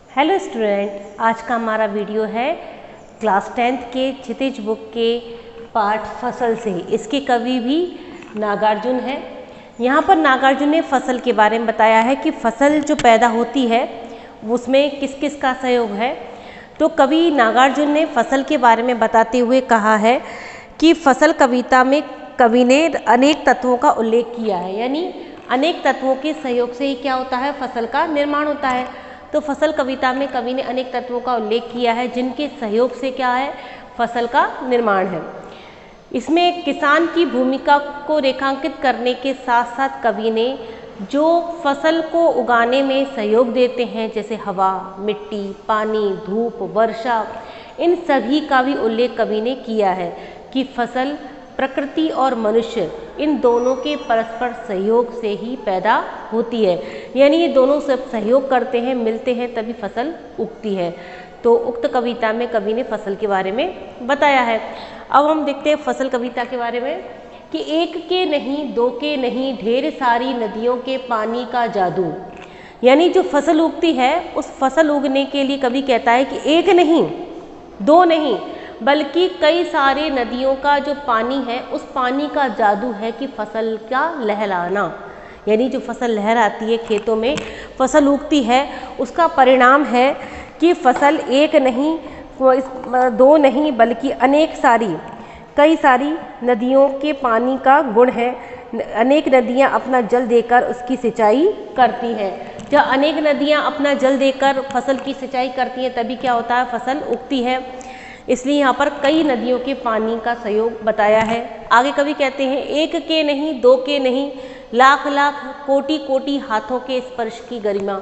Hello student, आज का हमारा वीडियो है क्लास 10th के क्षितिज बुक के पाठ फसल से। इसके कवि भी नागार्जुन है। यहाँ पर नागार्जुन ने फसल के बारे में बताया है कि फसल जो पैदा होती है उसमें किस किस का सहयोग है। तो कवि नागार्जुन ने फसल के बारे में बताते हुए कहा है कि फसल कविता में कवि ने अनेक तत्वों का उल्लेख किया है, यानी अनेक तत्वों के सहयोग से ही क्या होता है, फसल का निर्माण होता है। तो फसल कविता में कवि ने अनेक तत्वों का उल्लेख किया है जिनके सहयोग से क्या है, फसल का निर्माण है। इसमें किसान की भूमिका को रेखांकित करने के साथ साथ कवि ने जो फसल को उगाने में सहयोग देते हैं, जैसे हवा, मिट्टी, पानी, धूप, वर्षा, इन सभी का भी उल्लेख कवि ने किया है कि फसल, प्रकृति और मनुष्य इन दोनों के परस्पर सहयोग से ही पैदा होती है, यानी ये दोनों सब सहयोग करते हैं, मिलते हैं, तभी फसल उगती है। तो उक्त कविता में कवि ने फसल के बारे में बताया है। अब हम देखते हैं फसल कविता के बारे में कि एक के नहीं, दो के नहीं, ढेर सारी नदियों के पानी का जादू। यानी जो फसल उगती है उस फसल उगने के लिए कवि कहता है कि एक नहीं, दो नहीं, बल्कि कई सारे नदियों का जो पानी है उस पानी का जादू है कि फसल का लहराना, यानी जो फसल लहराती है, खेतों में फसल उगती है, उसका परिणाम है कि फसल एक नहीं, दो नहीं, बल्कि अनेक सारी, कई सारी नदियों के पानी का गुण है। अनेक नदियां अपना जल देकर उसकी सिंचाई करती हैं। जब अनेक नदियां अपना जल देकर फसल की सिंचाई करती हैं तभी क्या होता है, फसल उगती है। इसलिए यहाँ पर कई नदियों के पानी का सहयोग बताया है। आगे कवि कहते हैं, एक के नहीं, दो के नहीं, लाख लाख कोटि कोटि हाथों के स्पर्श की गरिमा।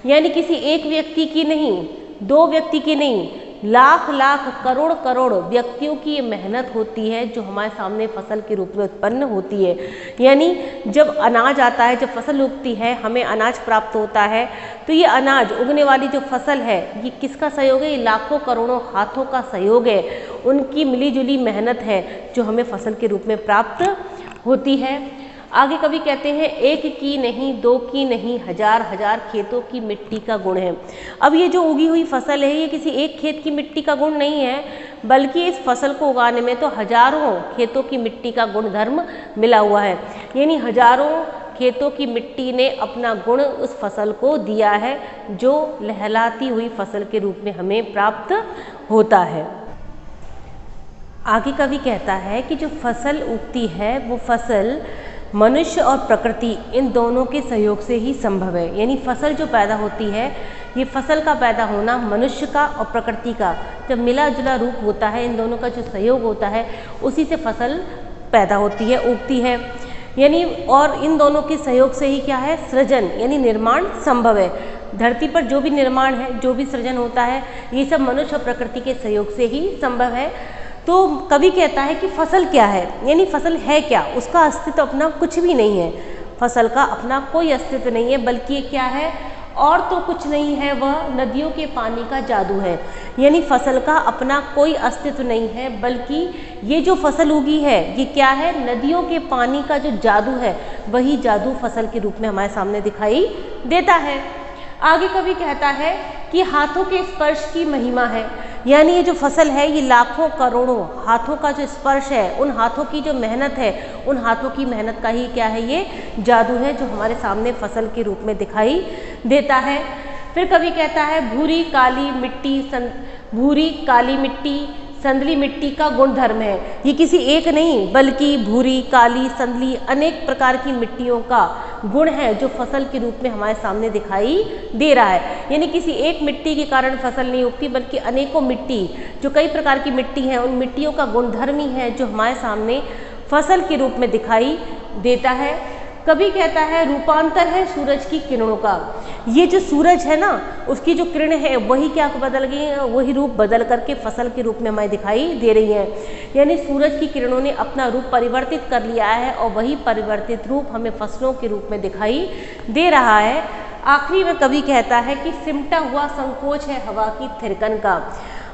यानी किसी एक व्यक्ति की नहीं, दो व्यक्ति की नहीं, लाख लाख करोड़ करोड़ व्यक्तियों की ये मेहनत होती है जो हमारे सामने फसल के रूप में उत्पन्न होती है। यानी जब अनाज आता है, जब फसल उगती है, हमें अनाज प्राप्त होता है, तो ये अनाज उगने वाली जो फसल है ये किसका सहयोग है, ये लाखों करोड़ों हाथों का सहयोग है, उनकी मिलीजुली मेहनत है जो हमें फसल के रूप में प्राप्त होती है। आगे कवि कहते हैं, एक की नहीं, दो की नहीं, हजार हजार खेतों की मिट्टी का गुण है। अब ये जो उगी हुई फसल है ये किसी एक खेत की मिट्टी का गुण नहीं है, बल्कि इस फसल को उगाने में तो हजारों खेतों की मिट्टी का गुणधर्म मिला हुआ है। यानी हजारों खेतों की मिट्टी ने अपना गुण उस फसल को दिया है जो लहलाती हुई फसल के रूप में हमें प्राप्त होता है। आगे कवि कहता है कि जो फसल उगती है वो फसल मनुष्य और प्रकृति इन दोनों के सहयोग से ही संभव है। यानी फसल जो पैदा होती है, ये फसल का पैदा होना मनुष्य का और प्रकृति का जब मिला जुला रूप होता है, इन दोनों का जो सहयोग होता है, उसी से फसल पैदा होती है, उगती है। यानी और इन दोनों के सहयोग से ही क्या है, सृजन यानी निर्माण संभव है। धरती पर जो भी निर्माण है, जो भी सृजन होता है, ये सब मनुष्य और प्रकृति के सहयोग से ही संभव है। तो कवि कहता है कि फसल क्या है, यानी फसल है क्या, उसका अस्तित्व अपना कुछ भी नहीं है, फसल का अपना कोई अस्तित्व नहीं है, बल्कि क्या है, और तो कुछ नहीं है, वह नदियों के पानी का जादू है। यानी फसल का अपना कोई अस्तित्व नहीं है, बल्कि ये जो फसल उगी है ये क्या है, नदियों के पानी का जो जादू है वही जादू फसल के रूप में हमारे सामने दिखाई देता है। आगे कवि कहता है कि हाथों के स्पर्श की महिमा है। यानी ये जो फसल है ये लाखों करोड़ों हाथों का जो स्पर्श है, उन हाथों की जो मेहनत है, उन हाथों की मेहनत का ही क्या है, ये जादू है जो हमारे सामने फसल के रूप में दिखाई देता है। फिर कवि कहता है, भूरी काली मिट्टी संदली मिट्टी का गुणधर्म है। ये किसी एक नहीं, बल्कि भूरी, काली, संदली अनेक प्रकार की मिट्टियों का गुण है जो फसल के रूप में हमारे सामने दिखाई दे रहा है। यानी किसी एक मिट्टी के कारण फसल नहीं उगती, बल्कि अनेकों मिट्टी, जो कई प्रकार की मिट्टी है, उन मिट्टियों का गुणधर्म ही है जो हमारे सामने फसल के रूप में दिखाई देता है। कवि कहता है, रूपांतर है सूरज की किरणों का। ये जो सूरज है ना, उसकी जो किरण है वही क्या बदल गई है, वही रूप बदल करके फसल के रूप में हमें दिखाई दे रही है। यानी सूरज की किरणों ने अपना रूप परिवर्तित कर लिया है और वही परिवर्तित रूप हमें फसलों के रूप में दिखाई दे रहा है। आखिरी में कवि कहता है कि सिमटा हुआ संकोच है हवा की थिरकन का।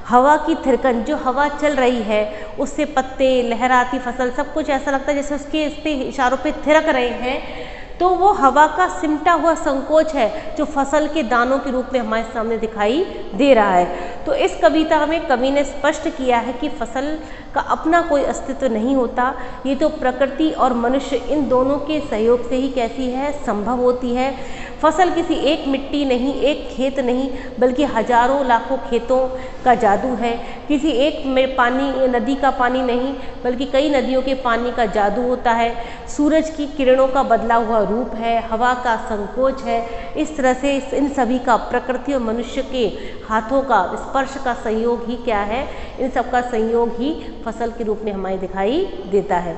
हवा की थिरकन, जो हवा चल रही है उससे पत्ते, लहराती फसल, सब कुछ ऐसा लगता है जैसे उसके इस पे इशारों पे थिरक रहे हैं। तो वो हवा का सिमटा हुआ संकोच है जो फसल के दानों के रूप में हमारे सामने दिखाई दे रहा है। तो इस कविता में कवि ने स्पष्ट किया है कि फसल का अपना कोई अस्तित्व नहीं होता, ये तो प्रकृति और मनुष्य इन दोनों के सहयोग से ही कैसी है, संभव होती है। फसल किसी एक मिट्टी नहीं, एक खेत नहीं, बल्कि हजारों लाखों खेतों का जादू है। किसी एक में पानी, नदी का पानी नहीं, बल्कि कई नदियों के पानी का जादू होता है। सूरज की किरणों का बदला हुआ रूप है, हवा का संकोच है। इस तरह से इन सभी का प्रकृति और मनुष्य के हाथों का स्पर्श का संयोग ही क्या है, इन सब का संयोग ही फसल के रूप में हमें दिखाई देता है।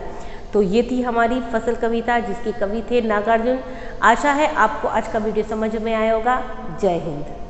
तो ये थी हमारी फसल कविता जिसके कवि थे नागार्जुन। आशा है आपको आज का वीडियो समझ में आया होगा। जय हिंद।